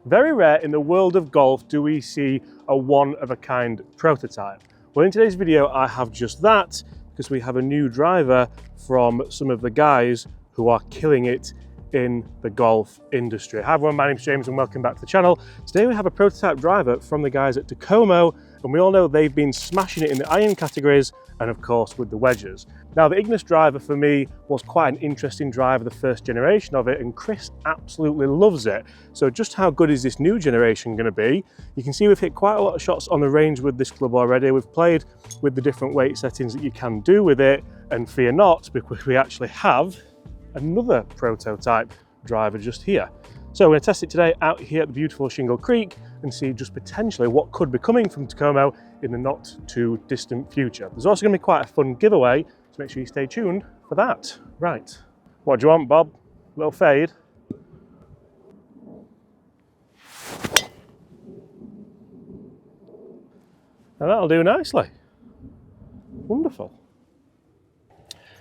Very rare in the world of golf do we see a one-of-a-kind prototype. Well, in today's video I have just that, because we have a new driver from some of the guys who are killing it in the golf industry. Hi everyone, my name's James and welcome back to the channel. Today we have a prototype driver from the guys at Takomo, and we all know they've been smashing it in the iron categories and of course with the wedges. Now the Ignis driver for me was quite an interesting driver, the first generation of it, and Chris absolutely loves it. So just how good is this new generation going to be? You can see we've hit quite a lot of shots on the range with this club already. We've played with the different weight settings that you can do with it, and fear not, because we actually have another prototype driver just here. So we're going to test it today out here at the beautiful Shingle Creek and see just potentially what could be coming from Takomo in the not too distant future. There's also going to be quite a fun giveaway, so make sure you stay tuned for that. Right, what do you want, Bob? A little fade? Now that'll do nicely. Wonderful.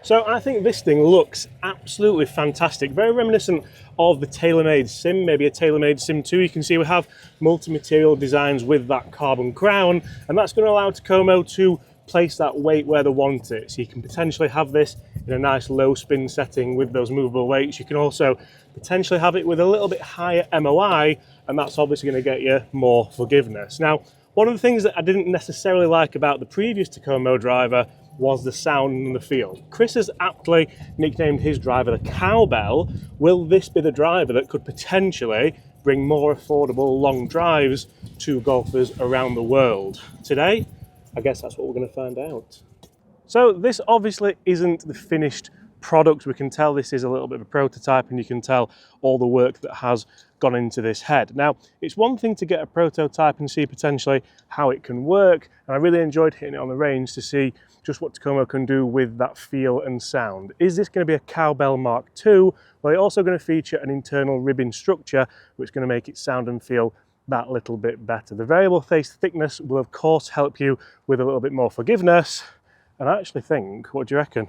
So I think this thing looks absolutely fantastic, very reminiscent of the TaylorMade Sim, maybe a TaylorMade Sim 2. You can see we have multi-material designs with that carbon crown, and that's going to allow Takomo to place that weight where they want it. So you can potentially have this in a nice low spin setting with those movable weights. You can also potentially have it with a little bit higher MOI, and that's obviously going to get you more forgiveness. Now, one of the things that I didn't necessarily like about the previous Takomo driver was the sound and the feel. Chris has aptly nicknamed his driver the Cowbell. Will this be the driver that could potentially bring more affordable long drives to golfers around the world? Today, I guess that's what we're going to find out. So this obviously isn't the finished product. We can tell this is a little bit of a prototype, and you can tell all the work that has gone into this head. Now, it's one thing to get a prototype and see potentially how it can work, and I really enjoyed hitting it on the range to see just what Takomo can do with that feel and sound. Is this going to be a Cowbell Mark II? Well, it's also going to feature an internal ribbon structure, which is going to make it sound and feel that little bit better. The variable face thickness will of course help you with a little bit more forgiveness, and I actually think, what do you reckon?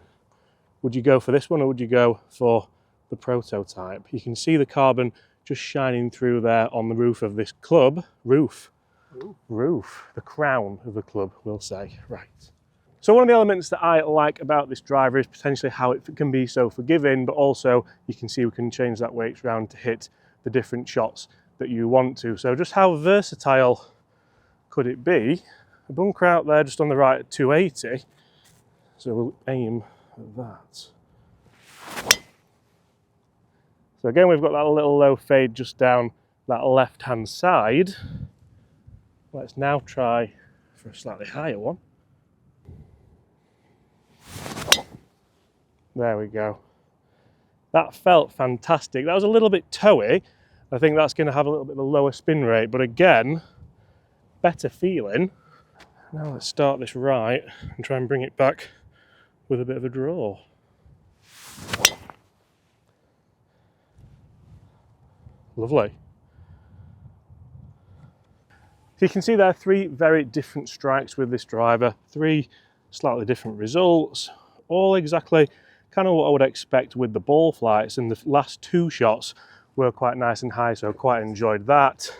Would you go for this one or would you go for the prototype? You can see the carbon just shining through there on the roof of this club. Roof, the crown of the club, we'll say. Right. So one of the elements that I like about this driver is potentially how it can be so forgiving, but also you can see we can change that weight around to hit the different shots that you want to. So just how versatile could it be? A bunker out there just on the right at 280. So we'll aim at that. So again, we've got that little low fade just down that left-hand side. Let's now try for a slightly higher one. There we go. That felt fantastic. That was a little bit toey. I think that's going to have a little bit of a lower spin rate, but again, better feeling. Now let's start this right and try and bring it back with a bit of a draw. Lovely. So you can see there are three very different strikes with this driver, three slightly different results, all exactly kind of what I would expect with the ball flights, and the last two shots were quite nice and high, so I quite enjoyed that.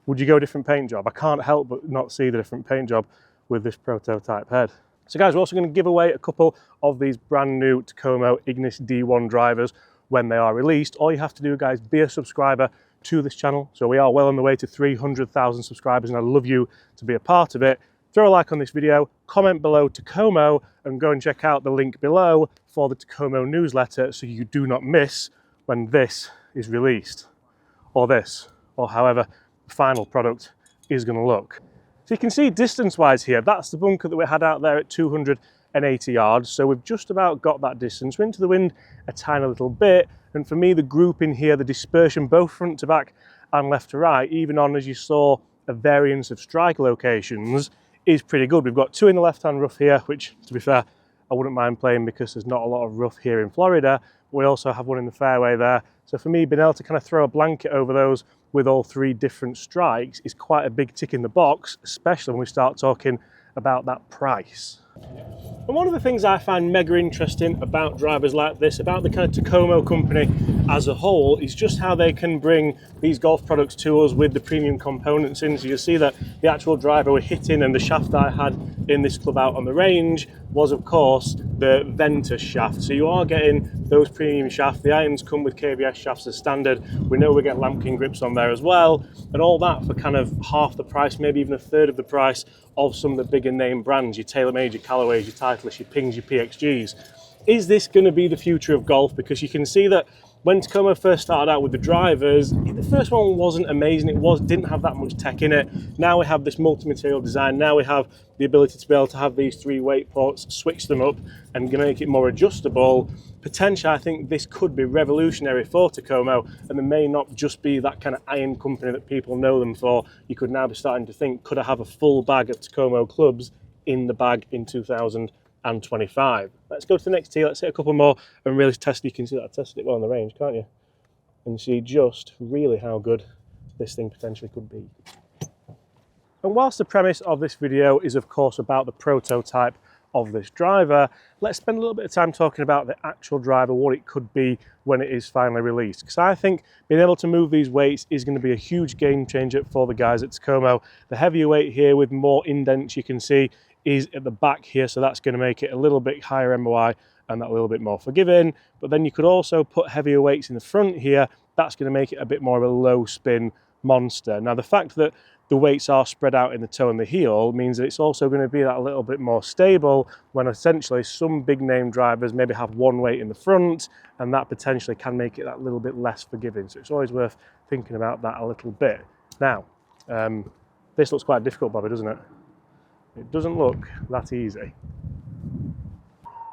Would you go different paint job? I can't help but not see the different paint job with this prototype head. So guys, we're also going to give away a couple of these brand new Takomo Ignis D1 drivers when they are released. All you have to do, guys, be a subscriber to this channel. So we are well on the way to 300,000 subscribers, and I'd love you to be a part of it. Throw a like on this video, comment below Takomo, and go and check out the link below for the Takomo newsletter so you do not miss when this is released, or this, or however the final product is going to look. So you can see distance-wise here, that's the bunker that we had out there at 280 yards. So we've just about got that distance. We're into the wind a tiny little bit, and for me, the grouping here, the dispersion, both front to back and left to right, even on, as you saw, a variance of strike locations, is pretty good. We've got two in the left-hand rough here, which, to be fair, I wouldn't mind playing because there's not a lot of rough here in Florida. We also have one in the fairway there. So for me, being able to kind of throw a blanket over those with all three different strikes is quite a big tick in the box, especially when we start talking about that price. And one of the things I find mega interesting about drivers like this, about the kind of Takomo company as a whole, is just how they can bring these golf products to us with the premium components in. So you'll see that the actual driver we're hitting and the shaft that I had in this club out on the range was, of course, the Ventus shaft. So you are getting those premium shafts. The irons come with KBS shafts as standard. We know we get Lambkin grips on there as well, and all that for kind of half the price, maybe even a third of the price of some of the bigger name brands, your TaylorMade, your Callaways, your Titleist, your Pings, your PXGs. Is this going to be the future of golf? Because you can see that when Takomo first started out with the drivers, the first one wasn't amazing. It didn't have that much tech in it. Now we have this multi-material design. Now we have the ability to be able to have these 3 weight ports, switch them up and make it more adjustable. Potentially, I think this could be revolutionary for Takomo, and there may not just be that kind of iron company that people know them for. You could now be starting to think, could I have a full bag of Takomo clubs in the bag in 2025? Let's go to the next tee. Let's hit a couple more and really test. You can see that I tested it well on the range, can't you? And see just really how good this thing potentially could be. And whilst the premise of this video is of course about the prototype of this driver, let's spend a little bit of time talking about the actual driver, what it could be when it is finally released. Because I think being able to move these weights is going to be a huge game changer for the guys at Takomo. The heavier weight here with more indents you can see is at the back here, so that's going to make it a little bit higher MOI and that little bit more forgiving. But then you could also put heavier weights in the front here. That's going to make it a bit more of a low spin monster. Now the fact that the weights are spread out in the toe and the heel means that it's also going to be that a little bit more stable, when essentially some big name drivers maybe have one weight in the front, and that potentially can make it that little bit less forgiving. So it's always worth thinking about that a little bit. Now, this looks quite difficult, Bobby, doesn't it? It doesn't look that easy.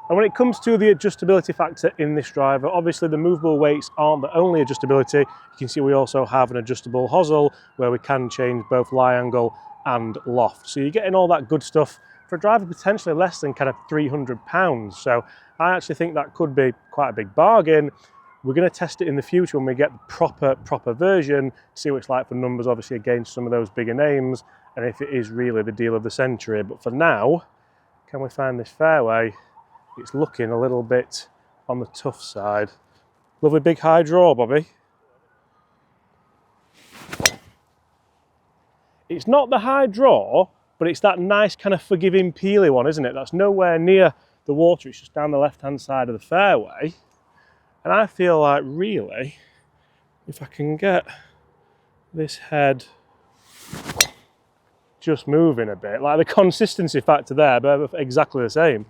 And when it comes to the adjustability factor in this driver, obviously the movable weights aren't the only adjustability. You can see we also have an adjustable hosel where we can change both lie angle and loft. So you're getting all that good stuff for a driver potentially less than kind of £300. So I actually think that could be quite a big bargain. We're going to test it in the future when we get the proper version, see what it's like for numbers, obviously against some of those bigger names, and if it is really the deal of the century. But for now, can we find this fairway? It's looking a little bit on the tough side. Lovely big high draw, Bobby. It's not the high draw, but it's that nice kind of forgiving peely one, isn't it? That's nowhere near the water, it's just down the left-hand side of the fairway. And I feel like really, if I can get this head just moving a bit, like the consistency factor there, but exactly the same.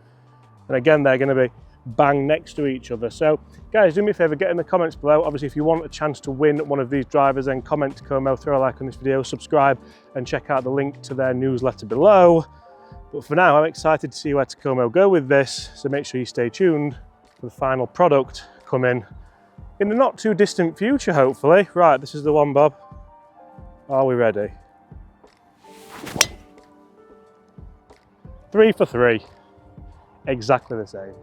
And again, they're going to be bang next to each other. So guys, do me a favor, get in the comments below. Obviously, if you want a chance to win one of these drivers, then comment Takomo, throw a like on this video, subscribe, and check out the link to their newsletter below. But for now, I'm excited to see where Takomo go with this. So make sure you stay tuned for the final product coming in the not too distant future, hopefully. Right, this is the one, Bob. Are we ready? 3 for 3. Exactly the same.